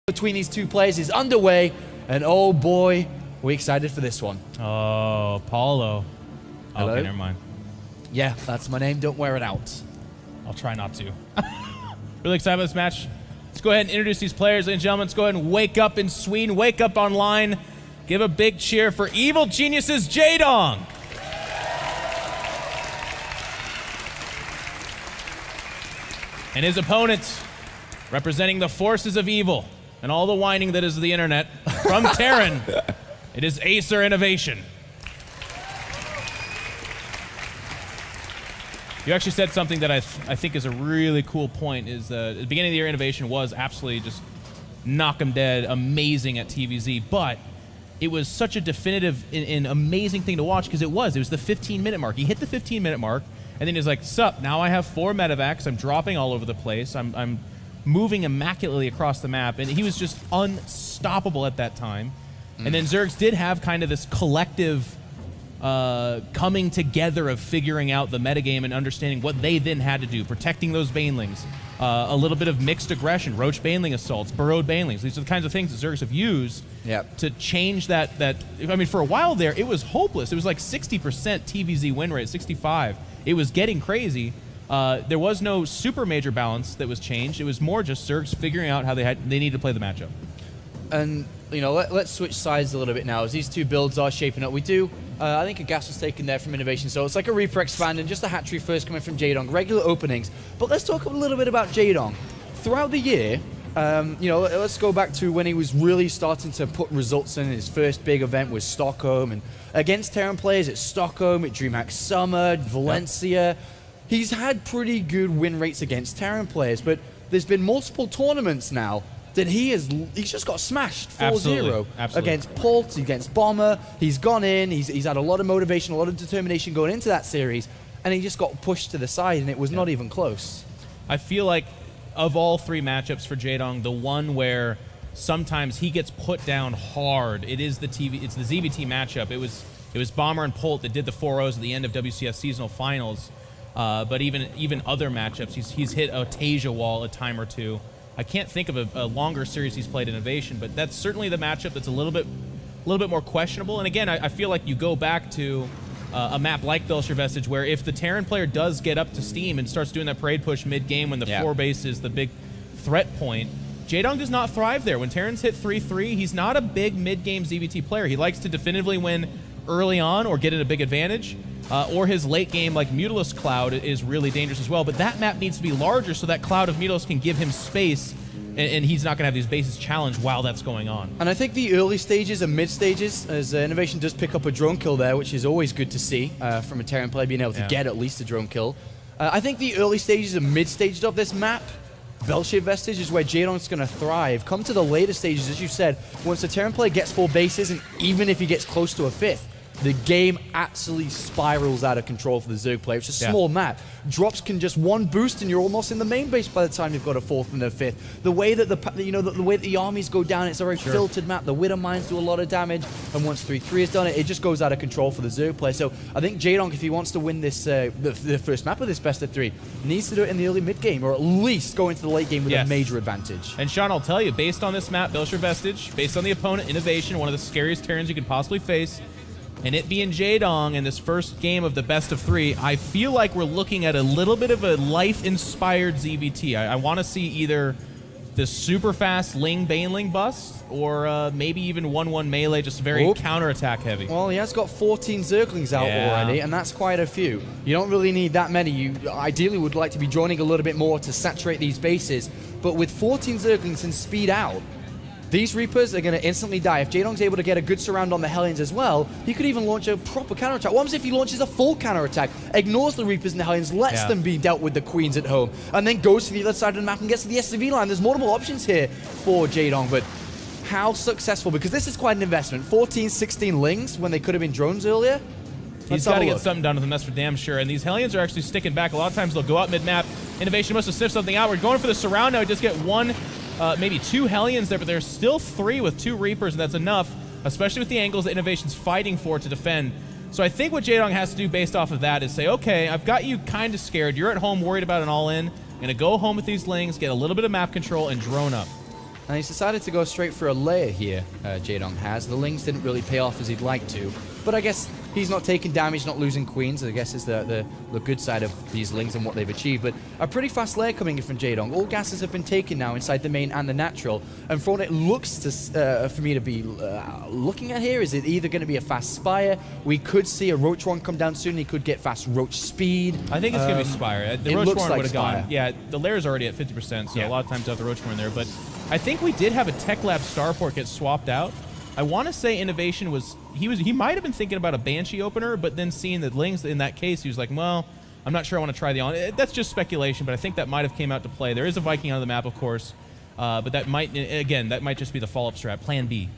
between these two players is underway, and oh boy, we're excited for this one. Oh, Paulo. Hello? Okay, never mind. Yeah, that's my name. Don't wear it out. I'll try not to. Really excited about this match. Let's go ahead and introduce these players, ladies and gentlemen. Let's go ahead and wake up in Sweden, wake up online. Give a big cheer for Evil Genius's Jaedong. And his opponent, representing the forces of evil and all the whining that is the internet, from Terran, it is Acer Innovation. You actually said something that I think is a really cool point, is at the beginning of the year, Innovation was absolutely just knock 'em dead, amazing at TVZ, but it was such a definitive and amazing thing to watch because it was the 15-minute mark. He hit the 15-minute mark, and then he's like, sup, now I have 4 medevacs, I'm dropping all over the place, I'm moving immaculately across the map, and he was just unstoppable at that time. And then Zergs did have kind of this collective coming together of figuring out the metagame and understanding what they then had to do, protecting those banelings, a little bit of mixed aggression, roach baneling assaults, burrowed banelings. These are the kinds of things that Zergs have used to change that. I mean, for a while there, it was hopeless. It was like 60% TVZ win rate, 65. It was getting crazy. There was no super major balance that was changed. It was more just Zergs figuring out how they needed to play the matchup. And, you know, let's switch sides a little bit now as these two builds are shaping up. We do, I think a gas was taken there from Innovation, so it's like a Reaper expand and just a hatchery first coming from Jaedong, regular openings. But let's talk a little bit about Jaedong. Throughout the year, you know, let's go back to when he was really starting to put results in. His first big event was Stockholm, and against Terran players at Stockholm, at DreamHack Summer, Valencia. He's had pretty good win rates against Terran players, but there's been multiple tournaments now that he's just got smashed 4-0 against Pult, against Bomber. He's gone in, he's had a lot of motivation, a lot of determination going into that series, and he just got pushed to the side, and it was not even close. I feel like of all 3 matchups for Jaedong, the one where sometimes he gets put down hard, it's the ZvT matchup. It was Bomber and Pult that did the 4-0s at the end of WCS seasonal finals. But even other matchups, he's hit a Tasia wall a time or two. I can't think of a longer series he's played Innovation, but that's certainly the matchup that's a little bit more questionable. And again, I feel like you go back to a map like Belcher Vestige, where if the Terran player does get up to steam and starts doing that parade push mid-game when the 4 base is the big threat point, Jaedong does not thrive there. When Terrans hit 3-3, he's not a big mid-game ZvT player. He likes to definitively win early on or get in a big advantage. Or his late game, like Mutilus Cloud, is really dangerous as well. But that map needs to be larger so that Cloud of Mutilus can give him space, and he's not going to have these bases challenged while that's going on. And I think the early stages and mid stages, as Innovation does pick up a drone kill there, which is always good to see from a Terran player being able to get at least a drone kill. I think the early stages and mid stages of this map, Belcher Vestige, is where Jaedong's going to thrive. Come to the later stages, as you said, once the Terran player gets 4 bases, and even if he gets close to a 5th, the game absolutely spirals out of control for the Zerg player. It's a small map. Drops can just 1 boost and you're almost in the main base by the time you've got a 4th and a 5th. The way that the way that the armies go down, it's a very filtered map. The Widow Mines do a lot of damage, and once 3-3 is done, it just goes out of control for the Zerg player. So I think Jaedong, if he wants to win this the first map of this best of 3, needs to do it in the early mid game, or at least go into the late game with a major advantage. And Sean, I'll tell you, based on this map, Belcher Vestige, based on the opponent, Innovation, one of the scariest Terrans you can possibly face, and it being Jaedong in this first game of the best of 3, I feel like we're looking at a little bit of a life-inspired ZvT. I want to see either the super fast Ling Baneling bust, or maybe even 1-1 melee, just very counterattack heavy. Well, he has got 14 Zerglings out already, and that's quite a few. You don't really need that many. You ideally would like to be joining a little bit more to saturate these bases, but with 14 Zerglings and speed out, these Reapers are going to instantly die. If Jaedong's able to get a good surround on the Hellions as well, he could even launch a proper counterattack. What happens if he launches a full counterattack, ignores the Reapers and the Hellions, lets them be dealt with the Queens at home, and then goes to the other side of the map and gets to the SCV line? There's multiple options here for Jaedong, but how successful? Because this is quite an investment. 14, 16 Lings when they could have been drones earlier. He's got to get something done with them, that's for damn sure. And these Hellions are actually sticking back. A lot of times they'll go out mid-map. Innovation must have sniffed something out. We're going for the surround now. We just get 1... maybe 2 Hellions there, but there's still 3 with 2 Reapers, and that's enough, especially with the angles that Innovation's fighting for to defend. So I think what Jaedong has to do based off of that is say, okay, I've got you kind of scared. You're at home worried about an all-in. I'm going to go home with these Lings, get a little bit of map control, and drone up. And he's decided to go straight for a layer here, Jaedong has. The Lings didn't really pay off as he'd like to. But I guess he's not taking damage, not losing queens. I guess is the good side of these Lings and what they've achieved. But a pretty fast layer coming in from Jaedong. All gases have been taken now inside the main and the natural. And for what it looks to, for me to be looking at here, is it either going to be a fast Spire? We could see a Roach Warren come down soon. He could get fast Roach speed. I think it's going to be Spire. The Roach Warren would have gone. Yeah, the layer's already at 50%, so a lot of times have the Roach Warren there. But I think we did have a Tech Lab Starport get swapped out. I want to say Innovation he might have been thinking about a Banshee opener, but then seeing the Lings in that case, he was like, well, I'm not sure I want to try the on. That's just speculation, but I think that might have came out to play. There is a Viking on the map, of course, but that might just be the follow-up strat, Plan B.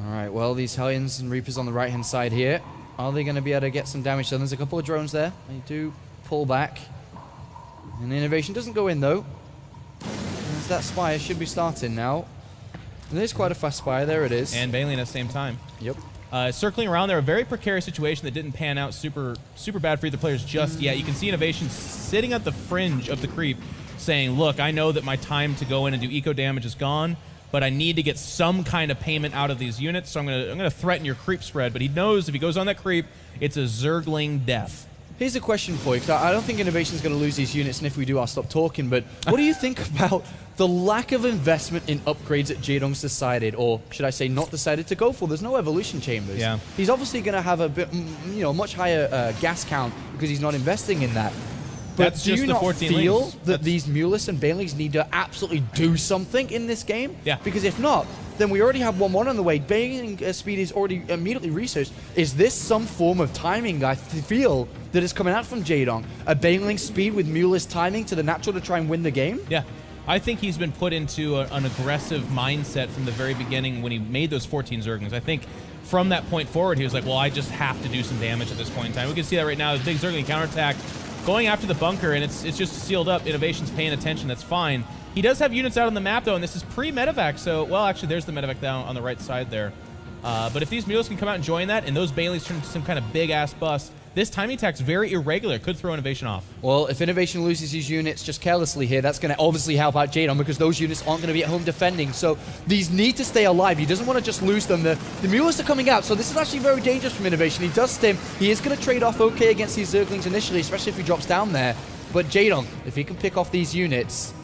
All right, well, these Hellions and Reapers on the right-hand side here, are they going to be able to get some damage done? There's a couple of drones there. They do pull back. And Innovation doesn't go in, though. As that Spire should be starting now. And there's quite a fast Spire. There it is. And Bailey at the same time. Yep. Circling around there, a very precarious situation that didn't pan out super bad for either players just yet. You can see Innovation sitting at the fringe of the creep saying, look, I know that my time to go in and do eco damage is gone, but I need to get some kind of payment out of these units, so I'm gonna threaten your creep spread. But he knows if he goes on that creep, it's a Zergling death. Here's a question for you, because I don't think Innovation's going to lose these units, and if we do, I'll stop talking, but what do you think about the lack of investment in upgrades that Jaedong's decided, or should I say not decided to go for? There's no evolution chambers. Yeah. He's obviously going to have a bit, much higher gas count because he's not investing in that. But That's do just you the not 14 feel Lings. that these Mulus and Banelings need to absolutely do something in this game? Yeah. Because if not, then we already have 1-1 on the way. Baneling speed is already immediately researched. Is this some form of timing, I feel, that is coming out from Jaedong? A Baneling speed with Mulus timing to the natural to try and win the game? Yeah. I think he's been put into an aggressive mindset from the very beginning when he made those 14 Zerglings. I think from that point forward, he was like, well, I just have to do some damage at this point in time. We can see that right now. The big Zergling counterattack going after the bunker, and it's just sealed up. Innovation's paying attention. That's fine. He does have units out on the map, though, and this is pre-medevac, so, well, actually, there's the medevac down on the right side there. But if these mules can come out and join that, and those Baileys turn into some kind of big-ass bust, this timing attack's very irregular. Could throw Innovation off. Well, if Innovation loses his units just carelessly here, that's going to obviously help out Jaedong because those units aren't going to be at home defending. So these need to stay alive. He doesn't want to just lose them. The mules are coming out, so this is actually very dangerous from Innovation. He does stim. He is going to trade off okay against these Zerglings initially, especially if he drops down there. But Jaedong, if he can pick off these units,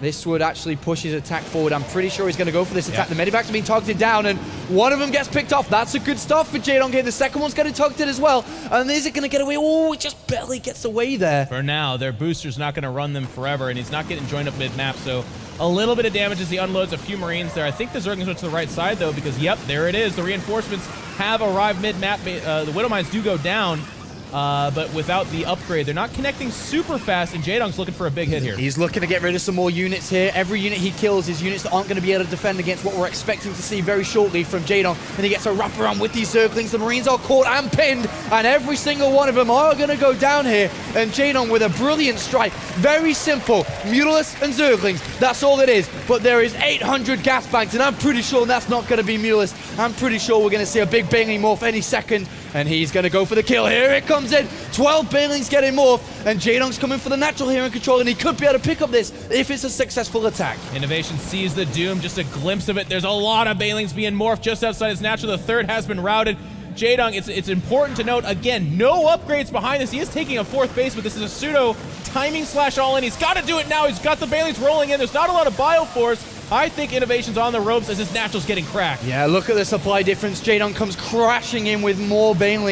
this would actually push his attack forward. I'm pretty sure he's going to go for this attack. The medevac's are being targeted down, and one of them gets picked off. That's a good start for Jaedong here. The second one's getting targeted as well. And is it going to get away? Oh, it just barely gets away there. For now, their booster's not going to run them forever, and he's not getting joined up mid-map, so a little bit of damage as he unloads a few Marines there. I think the Zerglings went to the right side, though, because, yep, there it is. The reinforcements have arrived mid-map. The Widow Mines do go down. But without the upgrade, they're not connecting super fast, and Jaedong's looking for a big hit here. He's looking to get rid of some more units here. Every unit he kills is units that aren't going to be able to defend against what we're expecting to see very shortly from Jaedong. And he gets a wraparound with these Zerglings. The Marines are caught and pinned, and every single one of them are going to go down here. And Jaedong with a brilliant strike. Very simple. Mulus and Zerglings. That's all it is. But there is 800 gas banks, and I'm pretty sure that's not going to be Mulus. I'm pretty sure we're going to see a big Baneling morph any second. And he's going to go for the kill. Here it comes in. 12 Banelings getting morphed. And Jaedong's coming for the natural here in control. And he could be able to pick up this if it's a successful attack. Innovation sees the doom. Just a glimpse of it. There's a lot of Banelings being morphed just outside his natural. The third has been routed. Jaedong, it's important to note, again, no upgrades behind this. He is taking a fourth base, but this is a pseudo timing slash all in. He's got to do it now. He's got the Banelings rolling in. There's not a lot of Bioforce. I think Innovation's on the ropes as his natural's getting cracked. Yeah, look at the supply difference. Jaedong comes crashing in with more Banelings.